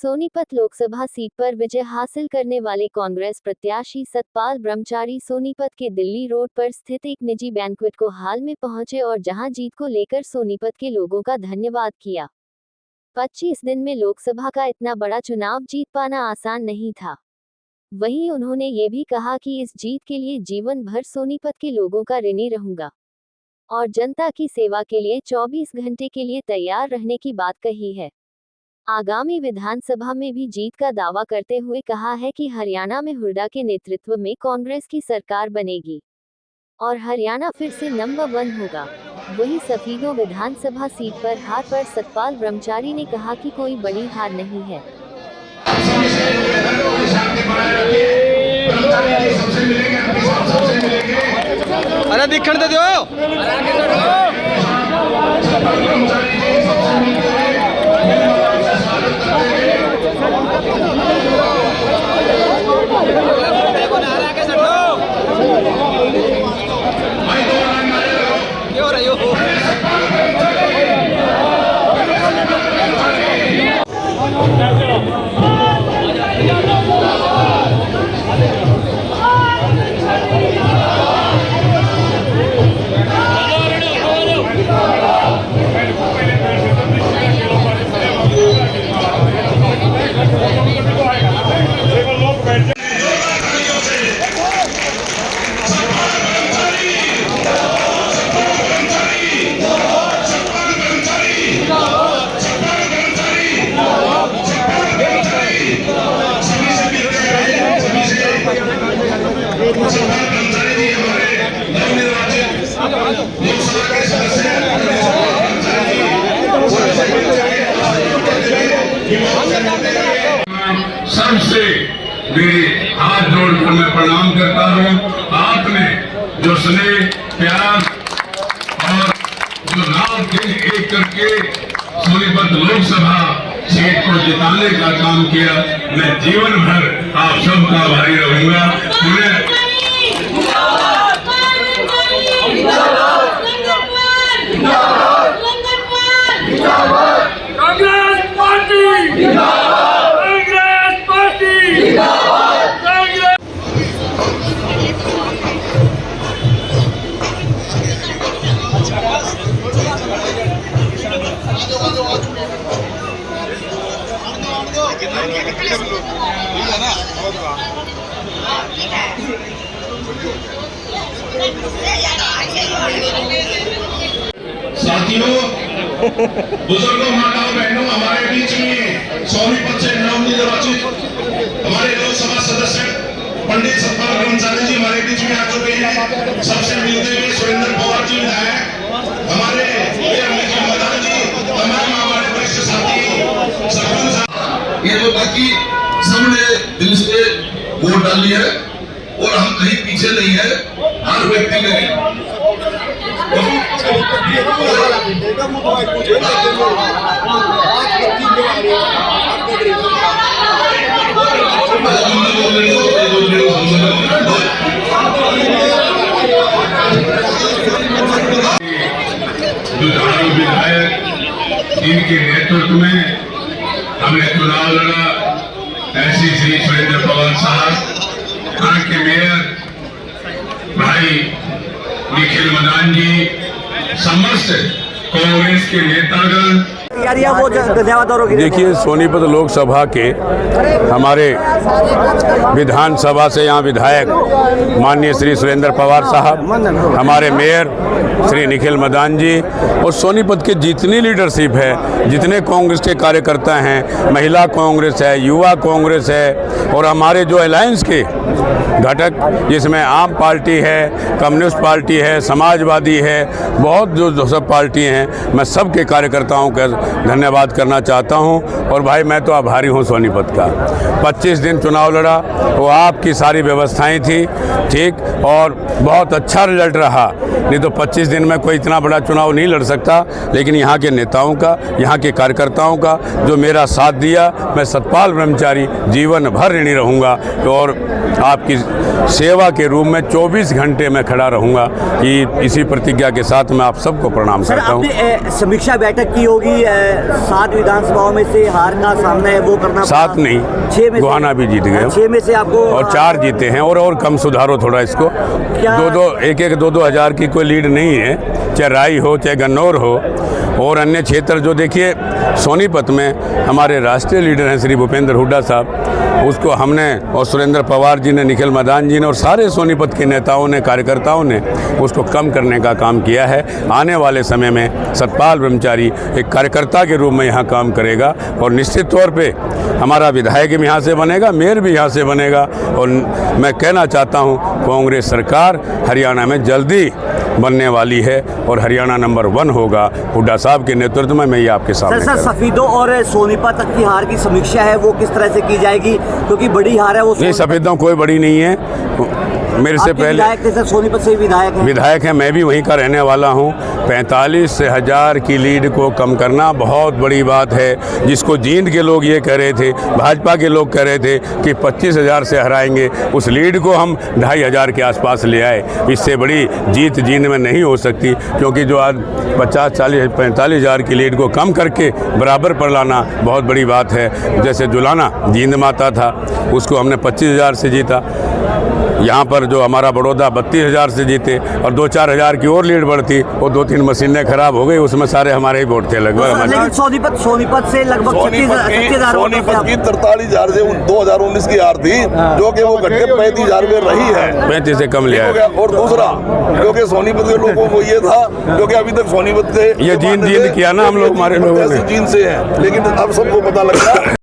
Sonipat Lok Sabha seat पर विजय हासिल करने वाले कांग्रेस प्रत्याशी सतपाल ब्रह्मचारी सोनीपत के दिल्ली रोड पर स्थित एक निजी बैंक्वेट को हाल में पहुंचे और जहां जीत को लेकर सोनीपत के लोगों का धन्यवाद किया। 25 दिन में लोकसभा का इतना बड़ा चुनाव जीत पाना आसान नहीं था। वहीं उन्होंने ये भी कहा कि इस जीत के लिए जीवन भर सोनीपत के लोगों का ऋणी रहूंगा और जनता की सेवा के लिए 24 घंटे के लिए तैयार रहने की बात कही है। आगामी विधानसभा में भी जीत का दावा करते हुए कहा है कि हरियाणा में हुड्डा के नेतृत्व में कांग्रेस की सरकार बनेगी और हरियाणा फिर से नंबर 1 होगा। वहीं सफीगो विधानसभा सीट पर हार पर सतपाल ब्रह्मचारी ने कहा कि कोई बड़ी हार नहीं है। अरे दिखण दे दो। सबसे मेरे हाथ जोड़कर मैं प्रणाम करता हूँ। आपने जो स्नेह प्यार और जो रात दिन एक करके सोनीपत लोकसभा सीट को जिताने का काम किया, मैं जीवन भर आप सबका आभारी रहूंगा। साथियों, बुजुर्गों, माताओं, बहनों, हमारे बीच में सोनीपत से नवनिर्वाचित हमारे लोकसभा सदस्य पंडित सतपाल ब्रह्मचारी जी हमारे बीच में आ चुके हैं। सबसे मिलते हुए सुरेंद्र पवार जी विधायक, हमारे निखिल मदान जी, तमाम हमारे वरिष्ठ साथी सरपंच, ये तो बाकी सबने दिल से वोट डाली है और हम कहीं पीछे नहीं है। हर व्यक्ति ने विधायक इनके नेतृत्व में हमने चुनाव लड़ा। ऐसी श्री सुरेंद्र पवार साहब, यहाँ के मेयर भाई निखिल मदान जी, समस्त कांग्रेस के नेतागण। देखिए, सोनीपत लोकसभा के हमारे विधानसभा से यहाँ विधायक माननीय श्री सुरेंद्र पवार साहब, हमारे मेयर श्री निखिल मदान जी और सोनीपत के जितनी लीडरशिप है, जितने कांग्रेस के कार्यकर्ता हैं, महिला कांग्रेस है, युवा कांग्रेस है और हमारे जो अलायंस के घटक जिसमें आम पार्टी है, कम्युनिस्ट पार्टी है, समाजवादी है, बहुत जो सब पार्टी हैं, मैं सबके कार्यकर्ताओं का धन्यवाद करना चाहता हूं। और भाई, मैं तो आभारी हूं सोनीपत का। 25 दिन चुनाव लड़ा, वो आपकी सारी व्यवस्थाएं थी, ठीक, और बहुत अच्छा रिजल्ट रहा। नहीं तो 25 दिन में कोई इतना बड़ा चुनाव नहीं लड़ सकता, लेकिन यहाँ के नेताओं का, यहाँ के कार्यकर्ताओं का जो मेरा साथ दिया, मैं सतपाल ब्रह्मचारी जीवन भर ऋणी रहूँगा और आपकी सेवा के रूप में 24 घंटे में खड़ा रहूँगा। कि इसी प्रतिज्ञा के साथ मैं आप सबको प्रणाम करता हूँ। समीक्षा बैठक की होगी 7 विधानसभाओं में से हार का सामना है वो करना 7 नहीं, 6 में गोहाना भी जीत गए 6 में से आपको और 4 जीते हैं। और कम सुधारो थोड़ा इसको। क्या 2-2 हज़ार की कोई लीड नहीं है, चाहे राई हो चाहे गन्नौर हो और अन्य क्षेत्र। जो देखिए सोनीपत में हमारे राष्ट्रीय लीडर हैं श्री भूपेंद्र हुड्डा साहब, उसको हमने और सुरेंद्र पवार जी ने, निखिल मदान जी ने और सारे सोनीपत के नेताओं ने, कार्यकर्ताओं ने उसको कम करने का काम किया है। आने वाले समय में सतपाल ब्रह्मचारी एक कार्यकर्ता के रूप में यहाँ काम करेगा और निश्चित तौर पे हमारा विधायक भी यहाँ से बनेगा, मेयर भी यहाँ से बनेगा। और मैं कहना चाहता हूँ कांग्रेस सरकार हरियाणा में जल्दी बनने वाली है और हरियाणा नंबर 1 होगा हुड्डा साहब के नेतृत्व में। मैं ये आपके सामने सर सफेदों और सोनीपत तक की हार की समीक्षा है वो किस तरह से की जाएगी, क्योंकि बड़ी हार है वो। नहीं, सफेदों कोई बड़ी नहीं है। मेरे से पहले विधायक थे सर, सोनीपत से विधायक हैं। मैं भी वहीं का रहने वाला हूँ। 45,000 की लीड को कम करना बहुत बड़ी बात है, जिसको जींद के लोग ये कह रहे थे, भाजपा के लोग कह रहे थे कि 25,000 से हराएंगे, उस लीड को हम 2,500 के आसपास ले आए। इससे बड़ी जीत जींद में नहीं हो सकती, क्योंकि जो आज 50, 40, 45,000 की लीड को कम करके बराबर पर लाना बहुत बड़ी बात है। जैसे जुलाना जींद माता था, उसको हमने 25,000 से जीता। यहाँ पर जो हमारा बड़ौदा 32,000 से जीते और 2-4 हज़ार की और लीड बढ़ती, वो 2-3 मशीनें खराब हो गई, उसमें सारे हमारे ही वोट थे लगभग। लेकिन सोनीपत से लगभग 36,000 सोनीपत की 43,000 से 2019 की हार थी, जो कि वो घटके 35,000 में रही है। 35 से कम लिया है। और दूसरा, क्योंकि सोनीपत के लोगों को ये था, क्योंकि अभी तक सोनीपत के ये जींद किया ना हम लोग, हमारे लोगों ने जींद से है, लेकिन अब सबको पता लग रहा है